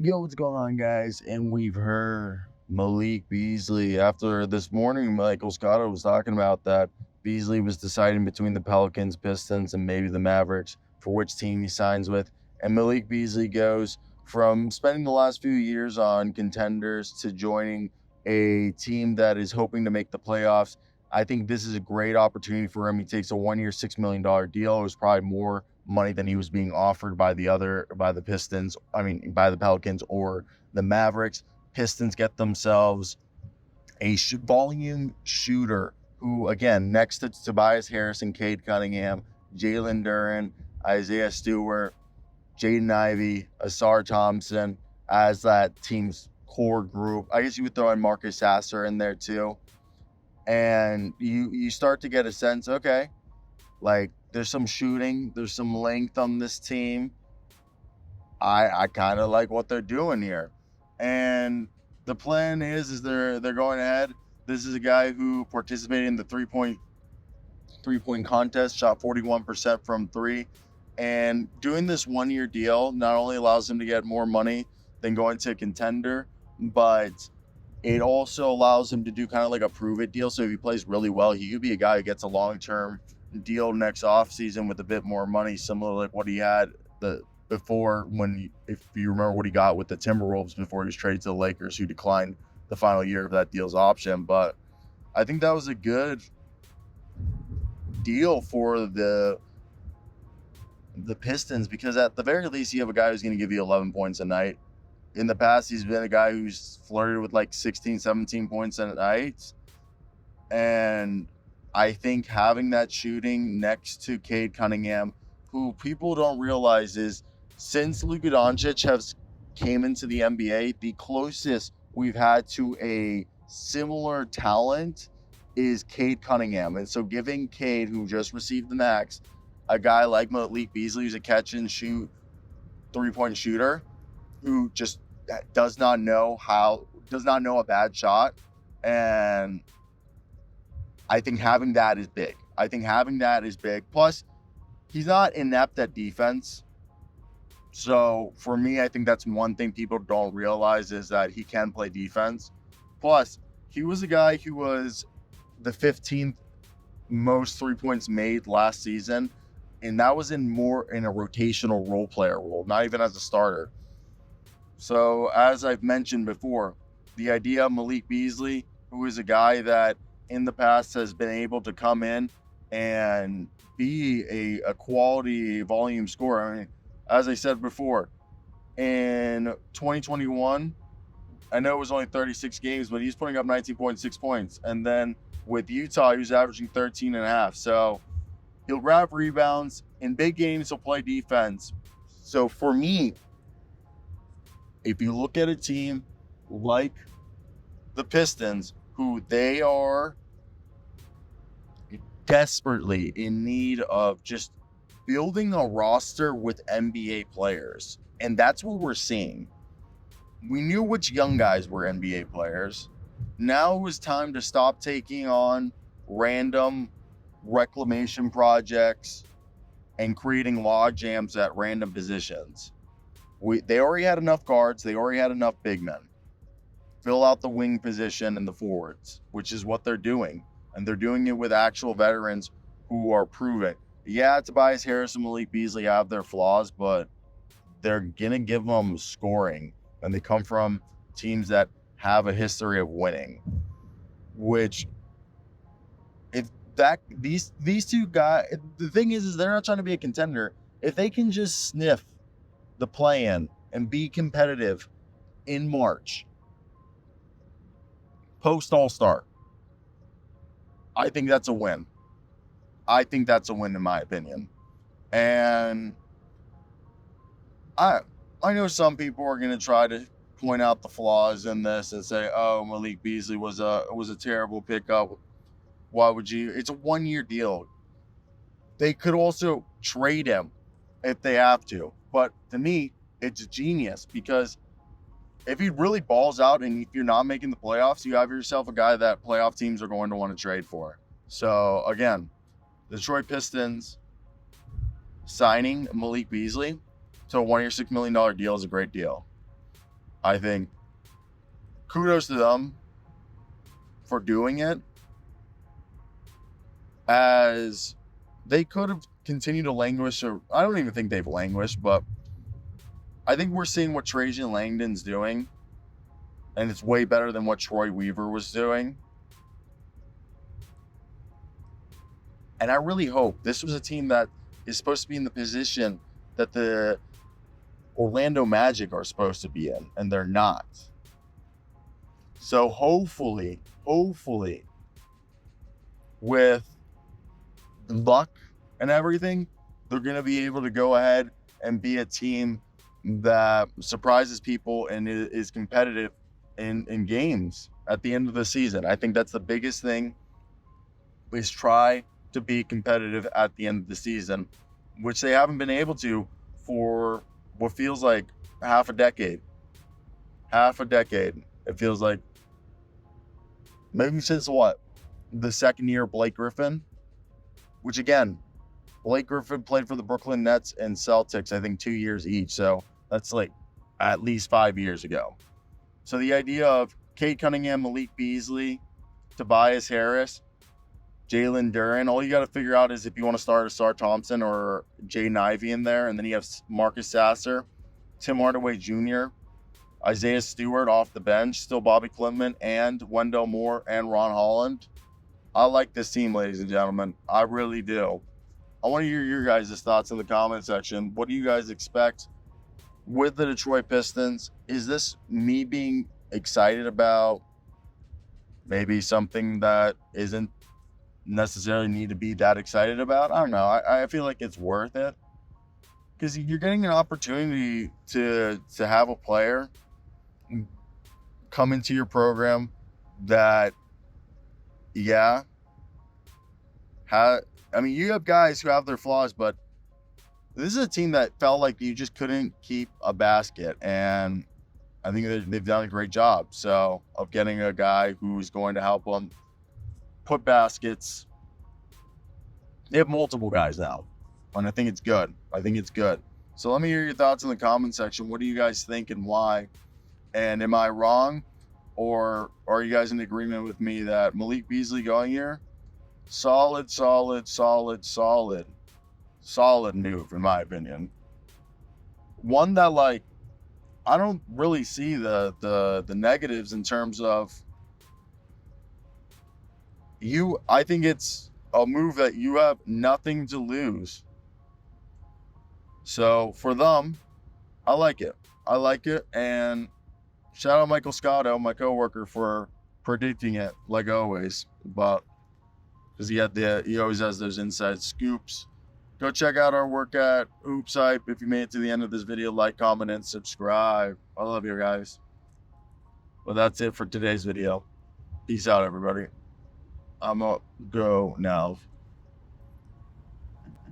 Yo, what's going on, guys? And we've heard Malik Beasley. After this morning, Michael Scott was talking about that Beasley was deciding between the Pelicans, Pistons, and maybe the Mavericks for which team he signs with. And Malik Beasley goes from spending the last few years on contenders to joining a team that is hoping to make the playoffs. I think this is a great opportunity for him. He takes a 1 year, $6 million deal. It was probably more money than he was being offered by the Pistons. By the Pelicans or the Mavericks. Pistons get themselves a volume shooter who, again, next to Tobias Harris and Cade Cunningham, Jalen Duren, Isaiah Stewart, Jaden Ivey, Asar Thompson as that team's core group. I guess you would throw in Marcus Sasser in there too. And you start to get a sense, okay, like there's some shooting, there's some length on this team. I kind of like what they're doing here. And the plan is they're going ahead. This is a guy who participated in the three-point contest, shot 41% from three. And doing this 1 year deal not only allows him to get more money than going to a contender, but it also allows him to do kind of like a prove it deal. So if he plays really well, he could be a guy who gets a long-term deal next offseason with a bit more money, similar to like what he had before if you remember what he got with the Timberwolves before he was traded to the Lakers, who declined the final year of that deal's option. But I think that was a good deal for the Pistons because at the very least you have a guy who's going to give you 11 points a night. In the past, he's been a guy who's flirted with like 16, 17 points a night. And I think having that shooting next to Cade Cunningham, who people don't realize is since Luka Doncic has came into the NBA, the closest we've had to a similar talent is Cade Cunningham. And so giving Cade, who just received the max, a guy like Malik Beasley, who's a catch and shoot three-point shooter, who just does not know a bad shot. And I think having that is big. Plus, he's not inept at defense. So for me, I think that's one thing people don't realize is that he can play defense. Plus, he was a guy who was the 15th most 3-points made last season. And that was more in a rotational role player role, not even as a starter. So as I've mentioned before, the idea of Malik Beasley, who is a guy that in the past has been able to come in and be a quality volume scorer. I mean, as I said before, in 2021, I know it was only 36 games, but he's putting up 19.6 points. And then with Utah, he was averaging 13 and a half. So he'll grab rebounds. In big games, he'll play defense. So for me, if you look at a team like the Pistons, who they are desperately in need of just building a roster with NBA players, and that's what we're seeing. We knew which young guys were NBA players. Now it was time to stop taking on random reclamation projects and creating log jams at random positions. They already had enough guards. They already had enough big men. Fill out the wing position and the forwards, which is what they're doing. And they're doing it with actual veterans who are proven. Yeah, Tobias Harris and Malik Beasley have their flaws, but they're going to give them scoring. And they come from teams that have a history of winning. Which, these two guys, the thing is they're not trying to be a contender. If they can just sniff the play-in and be competitive in March, post All-Star, I think that's a win. In my opinion. And I know some people are going to try to point out the flaws in this and say, "Oh, Malik Beasley was a terrible pickup. Why would you?" It's a 1-year deal. They could also trade him if they have to. But to me, it's genius because if he really balls out and if you're not making the playoffs, you have yourself a guy that playoff teams are going to want to trade for. So again, the Detroit Pistons signing Malik Beasley to a 1 year, $6 million deal is a great deal. I think kudos to them for doing it, as they could have continued to languish, or I don't even think they've languished, but I think we're seeing what Trajan Langdon's doing, and it's way better than what Troy Weaver was doing. And I really hope this was a team that is supposed to be in the position that the Orlando Magic are supposed to be in, and they're not. So hopefully, with luck and everything, they're going to be able to go ahead and be a team that surprises people and is competitive in games at the end of the season. I think that's the biggest thing, is try to be competitive at the end of the season, which they haven't been able to for what feels like half a decade. It feels like maybe since what? The second year of Blake Griffin, which again, Blake Griffin played for the Brooklyn Nets and Celtics, I think 2 years each. So that's like at least 5 years ago. So the idea of Cade Cunningham, Malik Beasley, Tobias Harris, Jalen Duren, all you got to figure out is if you want to start Asar Thompson or Jaden Ivey in there. And then you have Marcus Sasser, Tim Hardaway Jr., Isaiah Stewart off the bench, still Bobby Clement and Wendell Moore and Ron Holland. I like this team, ladies and gentlemen. I really do. I want to hear your guys' thoughts in the comment section. What do you guys expect with the Detroit Pistons? Is this me being excited about maybe something that isn't necessarily need to be that excited about? I don't know. I feel like it's worth it, because you're getting an opportunity to have a player come into your program that, you have guys who have their flaws, but this is a team that felt like you just couldn't keep a basket, and I think they've done a great job of getting a guy who's going to help them put baskets. They have multiple guys now, and I think it's good. So let me hear your thoughts in the comment section. What do you guys think and why? And am I wrong, or are you guys in agreement with me that Malik Beasley going here? Solid move, in my opinion. One that, I don't really see the negatives in terms of I think it's a move that you have nothing to lose. So for them, I like it. And shout out Michael Scotto, my coworker, for predicting it like always. But because he always has those inside scoops. Go check out our work at Hoops Hype. If you made it to the end of this video, like, comment, and subscribe. I love you guys. Well, that's it for today's video. Peace out, everybody. I'm gonna go now.